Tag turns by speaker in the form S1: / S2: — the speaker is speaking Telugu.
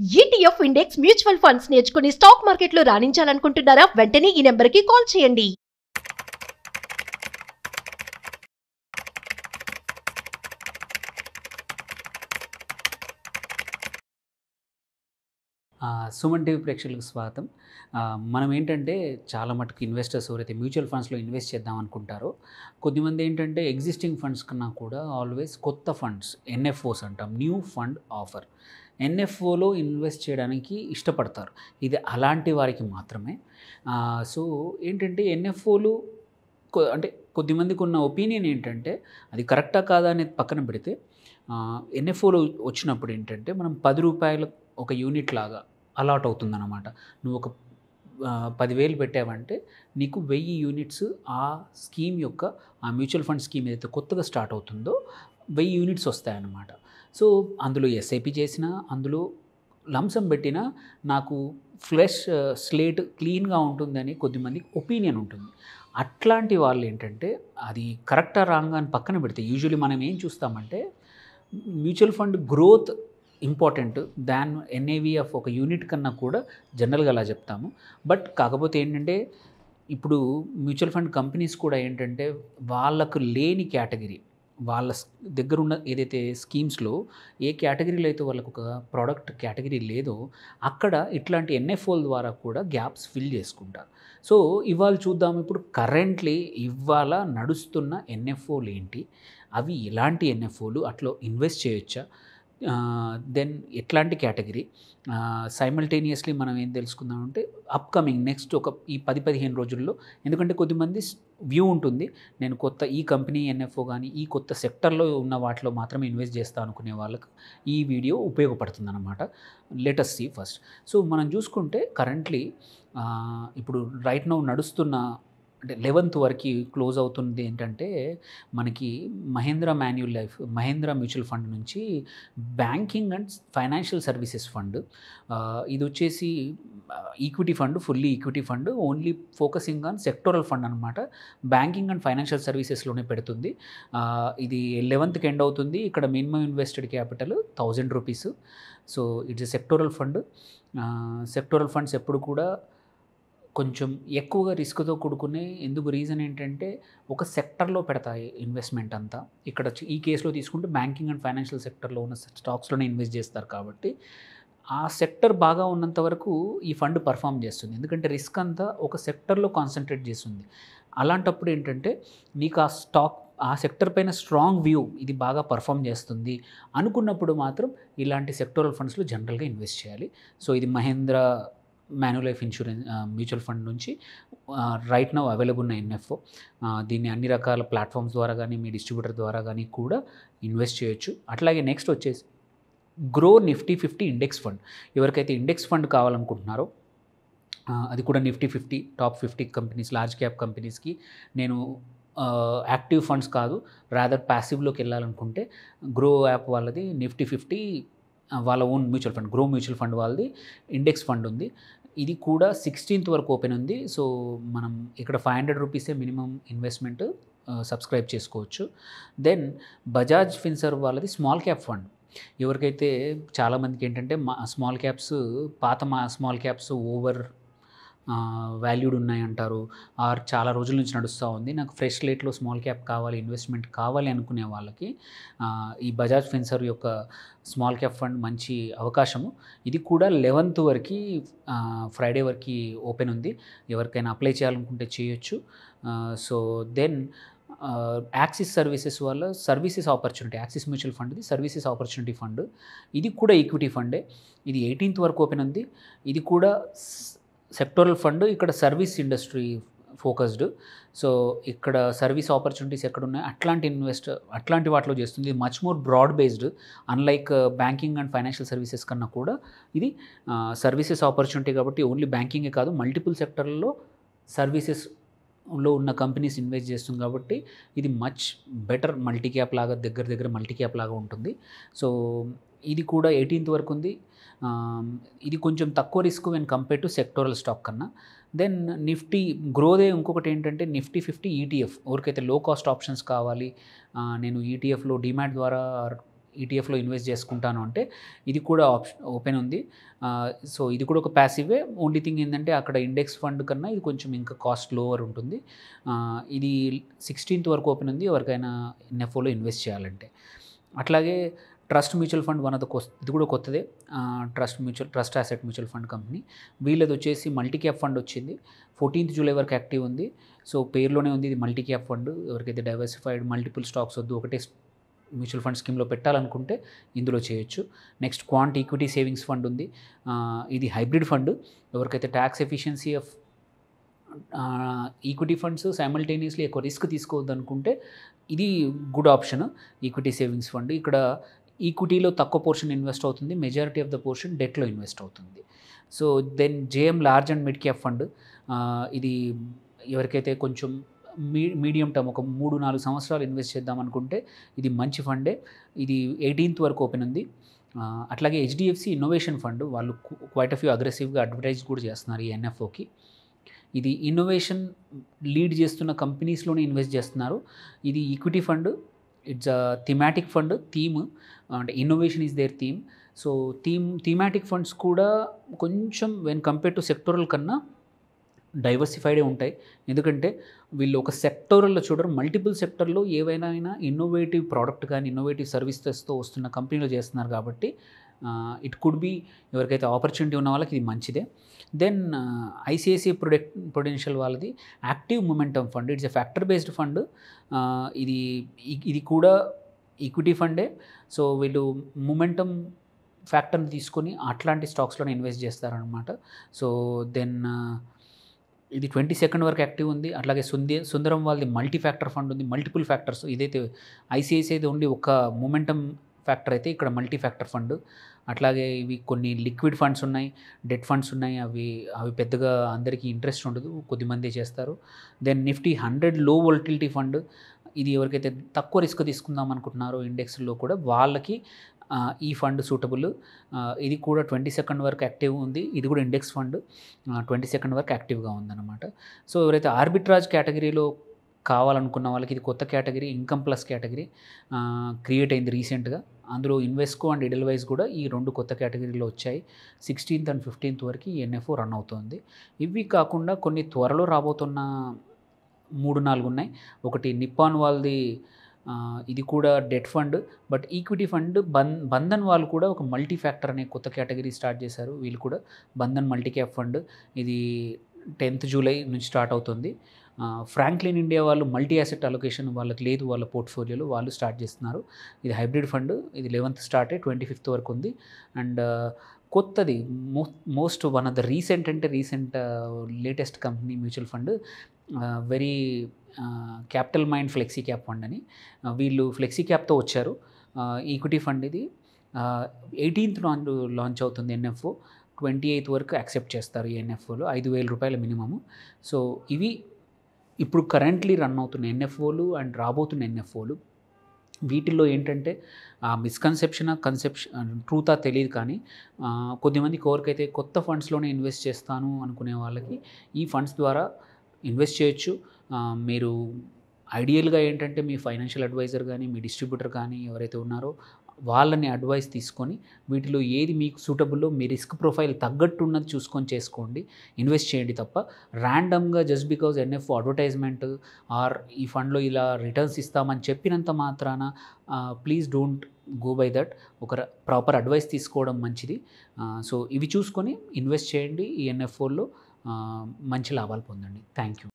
S1: ETF ఇండెక్స్ మ్యూచువల్ ఫండ్స్ నేర్చుకుని స్టాక్ మార్కెట్లో రాణించాలనుకుంటున్నారా? వెంటనే ఈ నెంబర్కి కాల్ చేయండి.
S2: సుమన్ టీవీ ప్రేక్షకులకు స్వాగతం. మనం ఏంటంటే చాలా మటుకు ఇన్వెస్టర్స్ ఎవరైతే మ్యూచువల్ ఫండ్స్లో ఇన్వెస్ట్ చేద్దాం అనుకుంటారో, కొద్దిమంది ఏంటంటే ఎగ్జిస్టింగ్ ఫండ్స్ కన్నా కూడా ఆల్వేస్ కొత్త ఫండ్స్ ఎన్ఎఫ్ఓస్ అంటాం, న్యూ ఫండ్ ఆఫర్, ఎన్ఎఫ్ఓలో ఇన్వెస్ట్ చేయడానికి ఇష్టపడతారు. ఇది అలాంటి వారికి మాత్రమే. సో ఏంటంటే ఎన్ఎఫ్ఓలు అంటే కొద్దిమందికి ఉన్న ఒపీనియన్ ఏంటంటే అది కరెక్టా కాదా అనేది పక్కన పెడితే, ఎన్ఎఫ్ఓలో వచ్చినప్పుడు ఏంటంటే మనం 10 రూపాయలు ఒక యూనిట్ లాగా అలాట్ అవుతుందన్నమాట. నువ్వు ఒక 10,000 పెట్టావంటే నీకు 1000 యూనిట్స్ ఆ స్కీమ్ యొక్క, ఆ మ్యూచువల్ ఫండ్ స్కీమ్ ఏదైతే కొత్తగా స్టార్ట్ అవుతుందో 1000 యూనిట్స్ వస్తాయన్నమాట. సో అందులో ఎస్ఐపి చేసినా, అందులో లంసం పెట్టినా నాకు ఫ్రెష్ స్లేట్ క్లీన్గా ఉంటుందని కొద్దిమంది ఒపీనియన్ ఉంటుంది. అట్లాంటి వాళ్ళు ఏంటంటే అది కరెక్టా రాంగా అని పక్కన పెడితే, యూజువల్లీ మనం ఏం చూస్తామంటే mutual fund growth important than NAV of ఒక యూనిట్ కన్నా కూడా జనరల్గా అలా చెప్తాము. బట్ కాకపోతే ఏంటంటే ఇప్పుడు మ్యూచువల్ ఫండ్ కంపెనీస్ కూడా ఏంటంటే వాళ్ళకు లేని కేటగిరీ, వాళ్ళ దగ్గర ఉన్న ఏదైతే స్కీమ్స్లో ఏ కేటగిరీలో అయితే వాళ్ళకు ఒక ప్రోడక్ట్ కేటగిరీ లేదో అక్కడ ఇట్లాంటి ఎన్ఎఫ్ఓల ద్వారా కూడా గ్యాప్స్ ఫిల్ చేసుకుంటారు. సో ఇవాళ చూద్దాం, ఇప్పుడు కరెంట్లీ ఇవాళ నడుస్తున్న ఎన్ఎఫ్ఓలు ఏంటి, అవి ఎలాంటి ఎన్ఎఫ్ఓలు, అట్లా ఇన్వెస్ట్ చేయొచ్చా, దెన్ ఎట్లాంటి కేటగిరీ, సైమల్టేనియస్లీ మనం ఏం తెలుసుకుందామంటే అప్కమింగ్ నెక్స్ట్ ఒక ఈ 10-15 రోజుల్లో, ఎందుకంటే కొద్దిమంది వ్యూ ఉంటుంది నేను కొత్త ఈ కంపెనీ ఎన్ఎఫ్ఓ కానీ ఈ కొత్త సెక్టర్లో ఉన్న వాటిలో మాత్రమే ఇన్వెస్ట్ చేస్తా అనుకునే వాళ్ళకు ఈ వీడియో ఉపయోగపడుతుంది అన్నమాట. Let us see first. So మనం చూసుకుంటే కరెంట్లీ ఇప్పుడు రైట్ నౌ నడుస్తున్న అంటే 11th వరకు క్లోజ్ అవుతుంది ఏంటంటే మనకి మహేంద్ర మ్యూచువల్ ఫండ్ నుంచి banking and financial services fund, ఇది వచ్చేసి equity fund, fully equity fund, only focusing on sectoral fund అనమాట. బ్యాంకింగ్ అండ్ ఫైనాన్షియల్ సర్వీసెస్లోనే పెడుతుంది. ఇది 11th ఎండ్ అవుతుంది. ఇక్కడ minimum invested capital 1000 rupees. So it's a sectoral fund. Sectoral funds ఎప్పుడు కూడా కొంచెం ఎక్కువగా రిస్క్తో కూడుకునే, ఎందుకు రీజన్ ఏంటంటే ఒక సెక్టర్లో పెడతాయి ఇన్వెస్ట్మెంట్ అంతా. ఇక్కడ ఈ కేసులో తీసుకుంటే బ్యాంకింగ్ అండ్ ఫైనాన్షియల్ సెక్టర్లో ఉన్న స్టాక్స్లోనే ఇన్వెస్ట్ చేస్తారు కాబట్టి ఆ సెక్టర్ బాగా ఉన్నంత వరకు ఈ ఫండ్ పర్ఫామ్ చేస్తుంది, ఎందుకంటే రిస్క్ అంతా ఒక సెక్టర్లో కాన్సన్ట్రేట్ చేస్తుంది. అలాంటప్పుడు ఏంటంటే నీకు ఆ స్టాక్, ఆ సెక్టర్ పైన స్ట్రాంగ్ వ్యూ, ఇది బాగా పర్ఫామ్ చేస్తుంది అనుకున్నప్పుడు మాత్రం ఇలాంటి సెక్టోరల్ ఫండ్స్లో జనరల్గా ఇన్వెస్ట్ చేయాలి. సో ఇది మహేంద్ర మాన్యులైఫ్ ఇన్సూరెన్స్ మ్యూచువల్ ఫండ్ నుంచి రైట్ నౌ అవైలబుల్ ఉన్న ఎన్ఎఫ్ఓ. దీన్ని అన్ని రకాల ప్లాట్ఫామ్స్ ద్వారా కానీ మీ డిస్ట్రిబ్యూటర్ ద్వారా కానీ కూడా ఇన్వెస్ట్ చేయొచ్చు. అట్లాగే నెక్స్ట్ వచ్చేసి గ్రో నిఫ్టీ 50 ఇండెక్స్ ఫండ్. ఎవరికైతే ఇండెక్స్ ఫండ్ కావాలనుకుంటున్నారో అది కూడా Nifty 50 top 50 companies, large cap కంపెనీస్కి, నేను యాక్టివ్ ఫండ్స్ కాదు రాదర్ ప్యాసివ్లోకి వెళ్ళాలనుకుంటే గ్రో యాప్ వాళ్ళది నిఫ్టీ 50 వాళ్ళ own mutual fund, Groww mutual fund వాళ్ళది ఇండెక్స్ ఫండ్ ఉంది. ఇది కూడా 16th వరకు ఓపెన్ ఉంది. సో మనం ఇక్కడ 500 రూపీసే మినిమం ఇన్వెస్ట్మెంట్, సబ్స్క్రైబ్ చేసుకోవచ్చు. దెన్ బజాజ్ ఫిన్సర్వ్ వాళ్ళది స్మాల్ క్యాప్ ఫండ్. ఎవరికైతే చాలామందికి ఏంటంటే స్మాల్ క్యాప్స్ ఓవర్ వాల్యూడ్ ఉన్నాయంటారు, ఆర్ చాలా రోజుల నుంచి నడుస్తూ ఉంది, నాకు ఫ్రెష్ రేట్లో స్మాల్ క్యాప్ కావాలి, ఇన్వెస్ట్మెంట్ కావాలి అనుకునే వాళ్ళకి ఈ బజాజ్ ఫిన్సర్వ్ యొక్క స్మాల్ క్యాప్ ఫండ్ మంచి అవకాశము. ఇది కూడా 11th వరకు, ఫ్రైడే వరకు ఓపెన్ ఉంది. ఎవరికైనా అప్లై చేయాలనుకుంటే చేయొచ్చు. సో దెన్ యాక్సిస్ సర్వీసెస్ వాళ్ళ సర్వీసెస్ ఆపర్చునిటీ, యాక్సిస్ మ్యూచువల్ ఫండ్ది సర్వీసెస్ ఆపర్చునిటీ ఫండ్, ఇది కూడా ఈక్విటీ ఫండే. ఇది 18th వరకు ఓపెన్ ఉంది. ఇది కూడా సెక్టోరల్ ఫండ్, ఇక్కడ సర్వీస్ ఇండస్ట్రీ ఫోకస్డ్. సో ఇక్కడ సర్వీస్ ఆపర్చునిటీస్ ఎక్కడున్నాయి అట్లాంటి వాటిలో చేస్తుంది. ఇది much more broad based, unlike banking and financial services కన్నా కూడా ఇది సర్వీసెస్ ఆపర్చునిటీ కాబట్టి ఓన్లీ బ్యాంకింగే కాదు, మల్టిపుల్ సెక్టర్లలో సర్వీసెస్లో ఉన్న కంపెనీస్ ఇన్వెస్ట్ చేస్తుంది కాబట్టి ఇది మచ్ బెటర్ మల్టీ క్యాప్ లాగా, దగ్గర మల్టీ క్యాప్ లాగా ఉంటుంది. సో ఇది కూడా 18th వరకు ఉంది. ఇది కొంచెం తక్కువ risk when compare to sectoral stock కన్నా. దెన్ నిఫ్టీ గ్రోదే ఇంకొకటి ఏంటంటే నిఫ్టీ 50 ఈటీఎఫ్. ఎవరికైతే లో కాస్ట్ ఆప్షన్స్ కావాలి, నేను ఈటీఎఫ్లో డిమాట్ ద్వారా ఈటీఎఫ్లో ఇన్వెస్ట్ చేసుకుంటాను అంటే ఇది కూడా ఓపెన్ ఉంది. సో ఇది కూడా ఒక ప్యాసివే. ఓన్లీ థింగ్ ఏంటంటే అక్కడ ఇండెక్స్ ఫండ్ కన్నా ఇది కొంచెం ఇంకా కాస్ట్ లోవర్ ఉంటుంది. ఇది 16th వరకు ఓపెన్ ఉంది ఎవరికైనా ఎన్ఎఫ్ఓలో ఇన్వెస్ట్ చేయాలంటే. అట్లాగే ట్రస్ట్ మ్యూచువల్ ఫండ్ ఇది కూడా కొత్తదే. Trust asset mutual fund company. వీళ్ళది వచ్చేసి మల్టీ క్యాప్ ఫండ్ వచ్చింది. 14th జూలై వరకు యాక్టివ్ ఉంది. సో పేరులోనే ఉంది ఇది మల్టీ క్యాప్ ఫండ్. ఎవరికైతే డైవర్సిఫైడ్ మల్టిపుల్ స్టాక్స్ వద్దు, ఒకటే మ్యూచువల్ ఫండ్ స్కీమ్లో పెట్టాలనుకుంటే ఇందులో చేయొచ్చు. Next quant equity savings fund ఉంది. ఇది హైబ్రిడ్ ఫండ్. ఎవరికైతే tax efficiency of equity funds simultaneously ఎక్కువ రిస్క్ తీసుకోవద్దు అనుకుంటే ఇది good option. Equity savings fund ఇక్కడ ఈక్విటీలో తక్కువ పోర్షన్ ఇన్వెస్ట్ అవుతుంది, మెజారిటీ ఆఫ్ ద పోర్షన్ డెట్లో ఇన్వెస్ట్ అవుతుంది. So then JM large and mid cap fund. ఇది ఎవరికైతే కొంచెం మీడియం టర్మ్ ఒక 3-4 సంవత్సరాలు ఇన్వెస్ట్ చేద్దాం అనుకుంటే ఇది మంచి ఫండే. ఇది 18th వరకు ఓపెన్ ఉంది. అట్లాగే హెచ్డిఎఫ్సి ఇన్నోవేషన్ ఫండ్ వాళ్ళు క్వైట్ ఆఫ్ యూ అగ్రెసివ్గా అడ్వర్టైజ్ కూడా చేస్తున్నారు ఈ ఎన్ఎఫ్ఓకి. ఇది ఇన్నోవేషన్ లీడ్ చేస్తున్న కంపెనీస్లోనే ఇన్వెస్ట్ చేస్తున్నారు. ఇది equity fund. It's a thematic fund. Theme అంటే innovation is their theme. So thematic funds కూడా కొంచెం వెన్ కంపేర్ టు సెక్టోరల్ కన్నా డైవర్సిఫైడే ఉంటాయి. ఎందుకంటే వీళ్ళు ఒక సెక్టోరల్లో చూడరు, మల్టిపుల్ సెక్టర్లో ఏవైనా ఇన్నోవేటివ్ ప్రోడక్ట్ కానీ ఇన్నోవేటివ్ సర్వీసెస్తో వస్తున్న కంపెనీలో చేస్తున్నారు కాబట్టి ఇట్ కుడ్ బి ఎవరికైతే ఆపర్చునిటీ ఉన్న వాళ్ళకి ఇది మంచిదే. దెన్ ఐసిఐసిఐ ప్రొడెన్షియల్ వాళ్ళది active momentum fund. It's a factor based fund. ఇది కూడా ఈక్విటీ ఫండే. సో వీళ్ళు మొమెంటమ్ ఫ్యాక్టర్ని తీసుకొని అట్లాంటి స్టాక్స్లోనే ఇన్వెస్ట్ చేస్తారనమాట. సో దెన్ ఇది 22nd వరకు యాక్టివ్ ఉంది. అట్లాగే సుందరం వాళ్ళది మల్టీ ఫ్యాక్టర్ ఫండ్ ఉంది, మల్టిపుల్ ఫ్యాక్టర్స్. ఇదైతే ఐసిఐసిఐది ఓన్లీ ఒక మొమెంటమ్ ఫ్యాక్టర్ అయితే ఇక్కడ మల్టీ ఫ్యాక్టర్ ఫండ్. అట్లాగే ఇవి కొన్ని లిక్విడ్ ఫండ్స్ ఉన్నాయి, డెట్ ఫండ్స్ ఉన్నాయి. అవి పెద్దగా అందరికీ ఇంట్రెస్ట్ ఉండదు, కొద్దిమంది చేస్తారు. దెన్ నిఫ్టీ 100 లో వోల్టిలిటీ ఫండ్. ఇది ఎవరికైతే తక్కువ రిస్క్ తీసుకుందాం అనుకుంటున్నారో ఇండెక్స్లో కూడా వాళ్ళకి ఈ ఫండ్ సూటబుల్. ఇది కూడా 22nd వరకు యాక్టివ్ ఉంది. ఇది కూడా ఇండెక్స్ ఫండ్ 22nd వరకు యాక్టివ్గా ఉందన్నమాట. సో ఎవరైతే ఆర్బిట్రాజ్ కేటగిరీలో కావాలనుకున్న వాళ్ళకి ఇది కొత్త category, income plus category create అయింది రీసెంట్గా. అందులో ఇన్వెస్కో అండ్ ఎడెల్వైజ్ కూడా ఈ 2 కొత్త కేటగిరీలో వచ్చాయి. 16th and 15th వరకు ఈ ఎన్ఎఫ్ఓ రన్ అవుతుంది. ఇవి కాకుండా కొన్ని త్వరలో రాబోతున్న 3-4 ఉన్నాయి. ఒకటి నిప్పాన్ వాళ్ళది, ఇది కూడా debt fund but equity fund. Bandhan వాళ్ళు కూడా ఒక మల్టీ ఫ్యాక్టర్ అనే కొత్త కేటగిరీ స్టార్ట్ చేశారు. వీళ్ళు కూడా బంధన్ మల్టీ క్యాప్ ఫండ్. ఇది 10th జూలై నుంచి స్టార్ట్ అవుతుంది. ఫ్రాంక్లిన్ ఇండియా వాళ్ళు మల్టీ యాసెట్ అలొకేషన్ వాళ్ళకి లేదు, వాళ్ళ పోర్ట్ఫోలియోలో వాళ్ళు స్టార్ట్ చేస్తున్నారు. ఇది హైబ్రిడ్ ఫండ్. ఇది 11th స్టార్ట్ అయ్యి 25th వరకు ఉంది. అండ్ కొత్తది most one of the recent latest company mutual fund very capital mind flexi cap fund అని. వీళ్ళు ఫ్లెక్సీ క్యాప్తో వచ్చారు. ఈక్విటీ ఫండ్ ఇది 18th లాంచ్ అవుతుంది ఎన్ఎఫ్ఓ. 28th వరకు యాక్సెప్ట్ చేస్తారు ఈ ఎన్ఎఫ్ఓలో. 5,000 రూపాయల మినిమము. సో ఇవి ఇప్పుడు కరెంట్లీ రన్ అవుతున్న ఎన్ఎఫ్ఓలు అండ్ రాబోతున్న ఎన్ఎఫ్ఓలు. వీటిల్లో ఏంటంటే మిస్కన్సెప్షన్ ట్రూతా తెలియదు, కానీ కొద్దిమంది కోరికైతే కొత్త ఫండ్స్లోనే ఇన్వెస్ట్ చేస్తాను అనుకునే వాళ్ళకి ఈ ఫండ్స్ ద్వారా ఇన్వెస్ట్ చేయొచ్చు. మీరు ఐడియల్గా ఏంటంటే మీ ఫైనాన్షియల్ అడ్వైజర్ కానీ మీ డిస్ట్రిబ్యూటర్ కానీ ఎవరైతే ఉన్నారో వాళ్ళని అడ్వైస్ తీసుకొని వీటిలో ఏది మీకు సూటబుల్లో మీ రిస్క్ ప్రొఫైల్ తగ్గట్టు ఉన్నది చూసుకొని చేసుకోండి, ఇన్వెస్ట్ చేయండి. తప్ప ర్యాండమ్గా just because NF advertisement or ఈ ఫండ్లో ఇలా రిటర్న్స్ ఇస్తామని చెప్పినంత మాత్రాన please don't go by that. ఒక ప్రాపర్ అడ్వైస్ తీసుకోవడం మంచిది. సో ఇవి చూసుకొని ఇన్వెస్ట్ చేయండి. ఈ ఎన్ఎఫ్ఓల్లో మంచి లాభాలు పొందండి. Thank you.